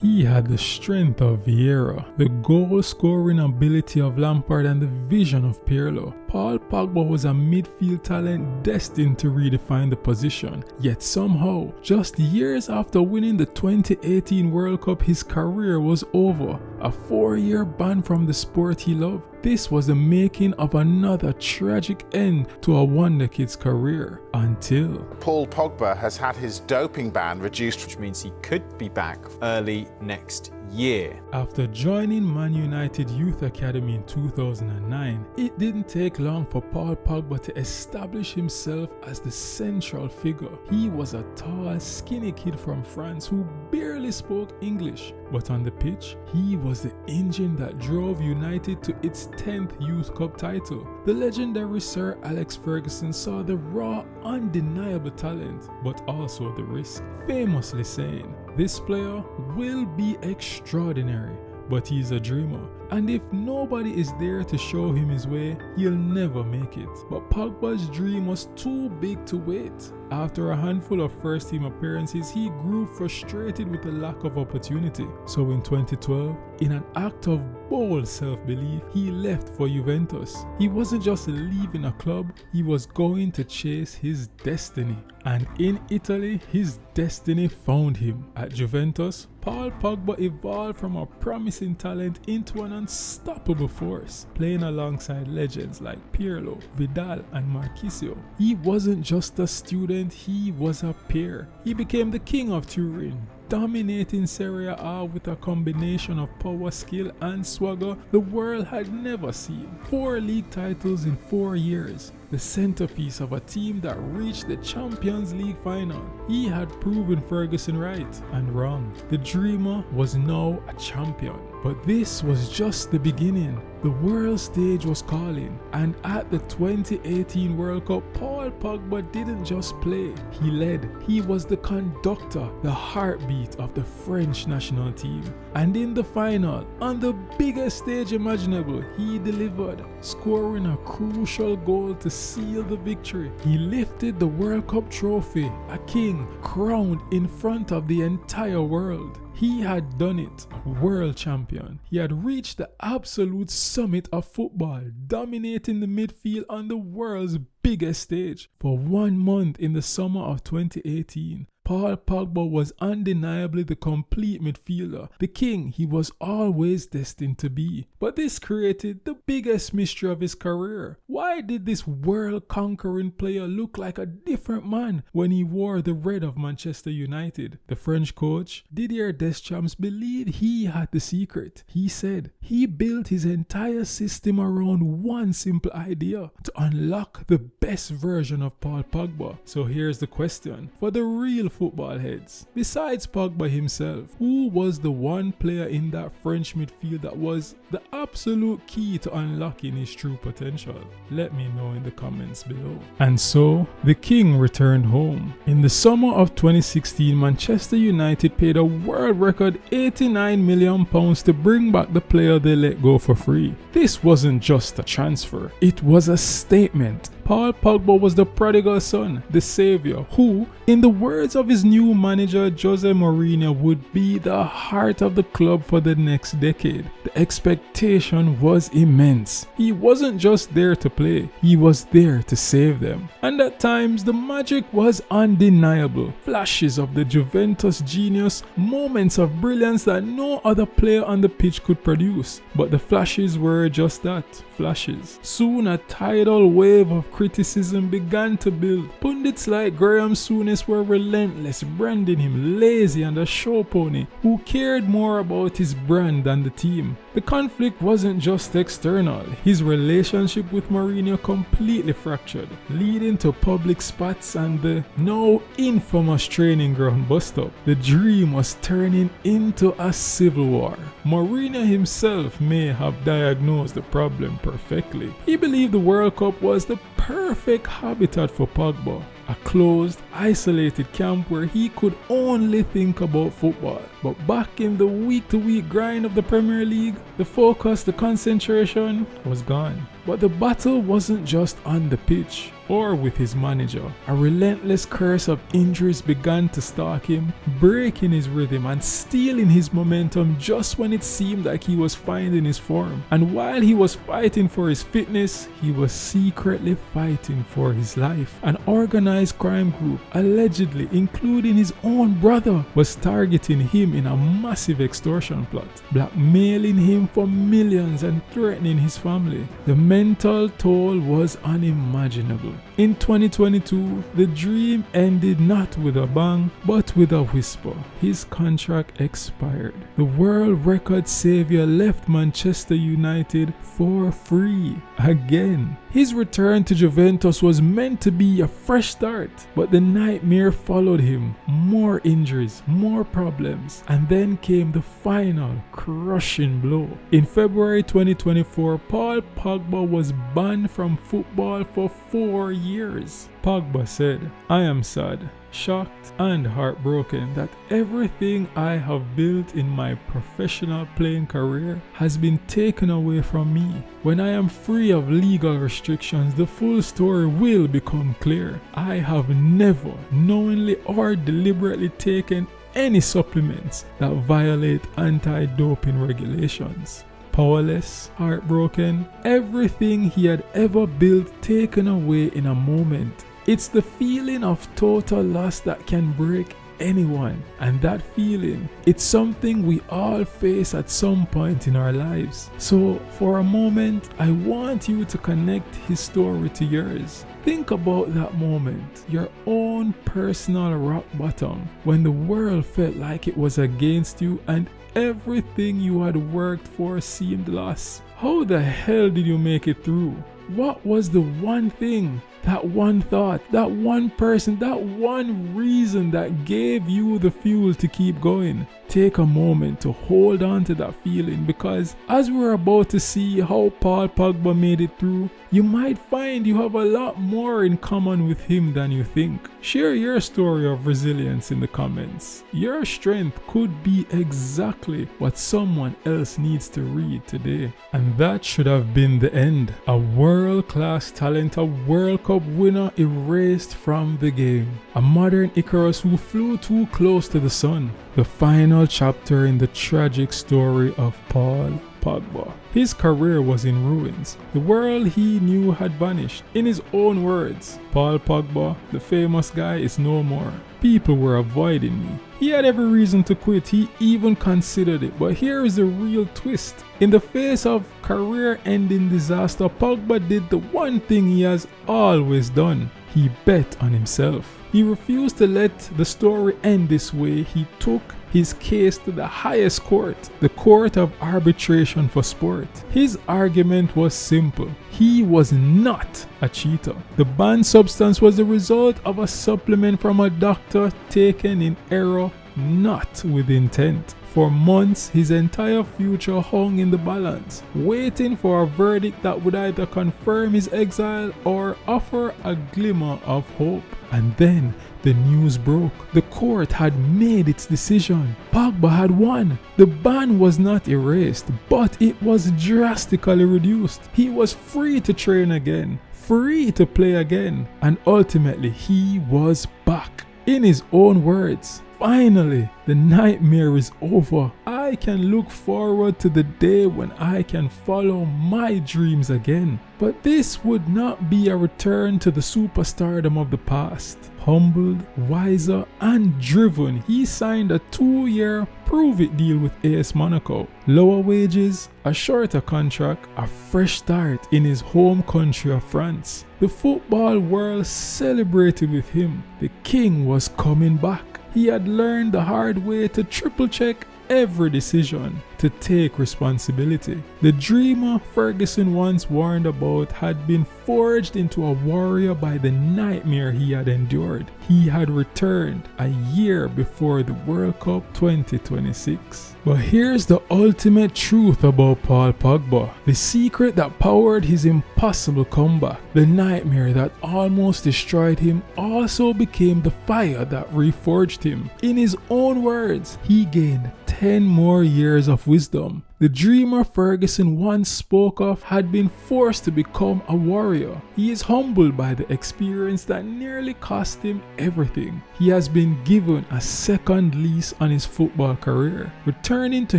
He had the strength of Vieira, the goal-scoring ability of Lampard and the vision of Pirlo. Paul Pogba was a midfield talent destined to redefine the position, yet somehow, just years after winning the 2018 World Cup, his career was over. A 4-year ban from the sport he loved. This was the making of another tragic end to a wonder kid's career, until Paul Pogba has had his doping ban reduced, which means he could be back early next year. After joining Man United Youth Academy in 2009, it didn't take long for Paul Pogba to establish himself as the central figure. He was a tall, skinny kid from France who barely spoke English, but on the pitch, he was the engine that drove United to its 10th Youth Cup title. The legendary Sir Alex Ferguson saw the raw, undeniable talent, but also the risk, famously saying, "This player will be extraordinary, but he's a dreamer, and if nobody is there to show him his way, he'll never make it." But Pogba's dream was too big to wait. After a handful of first-team appearances, he grew frustrated with the lack of opportunity. So in 2012, in an act of bold self-belief, he left for Juventus. He wasn't just leaving a club, he was going to chase his destiny. And in Italy, his destiny found him. At Juventus, Paul Pogba evolved from a promising talent into an unstoppable force, playing alongside legends like Pirlo, Vidal, and Marchisio. He wasn't just a student, he was a peer. He became the King of Turin, dominating Serie A with a combination of power, skill, and swagger the world had never seen. 4 league titles in 4 years. The centerpiece of a team that reached the Champions League final. He had proven Ferguson right and wrong. The dreamer was now a champion. But this was just the beginning. The world stage was calling, and at the 2018 World Cup, Paul Pogba didn't just play, he led. He was the conductor, the heartbeat of the French national team. And in the final, on the biggest stage imaginable, he delivered, scoring a crucial goal to seal the victory. He lifted the World Cup trophy, a king crowned in front of the entire world. He had done it, world champion. He had reached the absolute summit of football, dominating the midfield on the world's biggest stage. For 1 month in the summer of 2018, Paul Pogba was undeniably the complete midfielder, the king he was always destined to be. But this created the biggest mystery of his career. Why did this world-conquering player look like a different man when he wore the red of Manchester United? The French coach, Didier Deschamps, believed he had the secret. He said he built his entire system around one simple idea: to unlock the best version of Paul Pogba. So here's the question for the real football heads. Besides Pogba himself, who was the one player in that French midfield that was the absolute key to unlocking his true potential? Let me know in the comments below. And so, the king returned home. In the summer of 2016, Manchester United paid a world record £89 million to bring back the player they let go for free. This wasn't just a transfer, it was a statement. Paul Pogba was the prodigal son, the savior, who, in the words of his new manager José Mourinho, would be the heart of the club for the next decade. The expectation was immense. He wasn't just there to play, he was there to save them. And at times, the magic was undeniable. Flashes of the Juventus genius, moments of brilliance that no other player on the pitch could produce. But the flashes were just that, flashes. Soon a tidal wave of criticism began to build. Pundits like Graham Souness were relentless, branding him lazy and a show pony who cared more about his brand than the team. The conflict wasn't just external. His relationship with Mourinho completely fractured, leading to public spats and the now infamous training ground bust-up. The dream was turning into a civil war. Mourinho himself may have diagnosed the problem perfectly. He believed the World Cup was the perfect habitat for Pogba, a closed, isolated camp where he could only think about football. But back in the week-to-week grind of the Premier League, the focus, the concentration was gone. But the battle wasn't just on the pitch or with his manager. A relentless curse of injuries began to stalk him, breaking his rhythm and stealing his momentum just when it seemed like he was finding his form. And while he was fighting for his fitness, he was secretly fighting for his life. An organized crime group, allegedly including his own brother, was targeting him in a massive extortion plot, blackmailing him for millions and threatening his family. The mental toll was unimaginable. In 2022, the dream ended not with a bang, but with a whisper. His contract expired. The world record savior left Manchester United for free again. His return to Juventus was meant to be a fresh start, but the nightmare followed him. More injuries, more problems, and then came the final crushing blow. In February 2024, Paul Pogba was banned from football for 4 years. Pogba said, "I am sad, shocked and heartbroken that everything I have built in my professional playing career has been taken away from me. When I am free of legal restrictions, the full story will become clear. I have never knowingly or deliberately taken any supplements that violate anti-doping regulations." Powerless, heartbroken, everything he had ever built taken away in a moment. It's the feeling of total loss that can break anyone, and that feeling, it's something we all face at some point in our lives. So for a moment, I want you to connect his story to yours. Think about that moment, your own personal rock bottom, when the world felt like it was against you and everything you had worked for seemed lost. How the hell did you make it through? What was the one thing, that one thought, that one person, that one reason that gave you the fuel to keep going? Take a moment to hold on to that feeling, because as we're about to see how Paul Pogba made it through, you might find you have a lot more in common with him than you think. Share your story of resilience in the comments. Your strength could be exactly what someone else needs to read today. And that should have been the end. A world-class talent, a World Cup winner erased from the game. A modern Icarus who flew too close to the sun. The final chapter in the tragic story of Paul Pogba. His career was in ruins. The world he knew had vanished. In his own words, Paul Pogba, the famous guy, is no more. People were avoiding me. He had every reason to quit. He even considered it. But here is the real twist. In the face of career-ending disaster, Pogba did the one thing he has always done. He bet on himself. He refused to let the story end this way. He took his case to the highest court, the court of arbitration for sport. His argument was simple. He was not a cheater. The banned substance was the result of a supplement from a doctor taken in error, not with intent. For months, his entire future hung in the balance, waiting for a verdict that would either confirm his exile or offer a glimmer of hope. And then the news broke. The court had made its decision. Pogba had won. The ban was not erased, but it was drastically reduced. He was free to train again, free to play again, and ultimately he was back. In his own words, "Finally, the nightmare is over. I can look forward to the day when I can follow my dreams again." But this would not be a return to the superstardom of the past. Humbled, wiser, and driven, he signed a 2-year prove-it deal with AS Monaco. Lower wages, a shorter contract, a fresh start in his home country of France. The football world celebrated with him. The king was coming back. He had learned the hard way to triple check every decision, to take responsibility. The dreamer Ferguson once warned about had been forged into a warrior by the nightmare he had endured. He had returned a year before the World Cup 2026. But here's the ultimate truth about Paul Pogba. The secret that powered his impossible comeback, the nightmare that almost destroyed him, also became the fire that reforged him. In his own words, he gained 10 more years of wisdom, The dreamer Ferguson once spoke of had been forced to become a warrior. He is humbled by the experience that nearly cost him everything. He has been given a second lease on his football career, returning to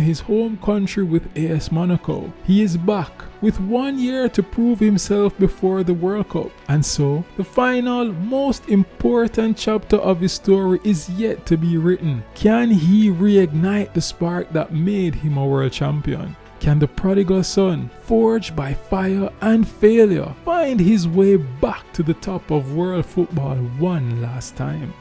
his home country with AS Monaco. He is back with 1 year to prove himself before the World Cup. And so, the final, most important chapter of his story is yet to be written. Can he reignite the spark that made him a world champion? Can the prodigal son, forged by fire and failure, find his way back to the top of world football one last time?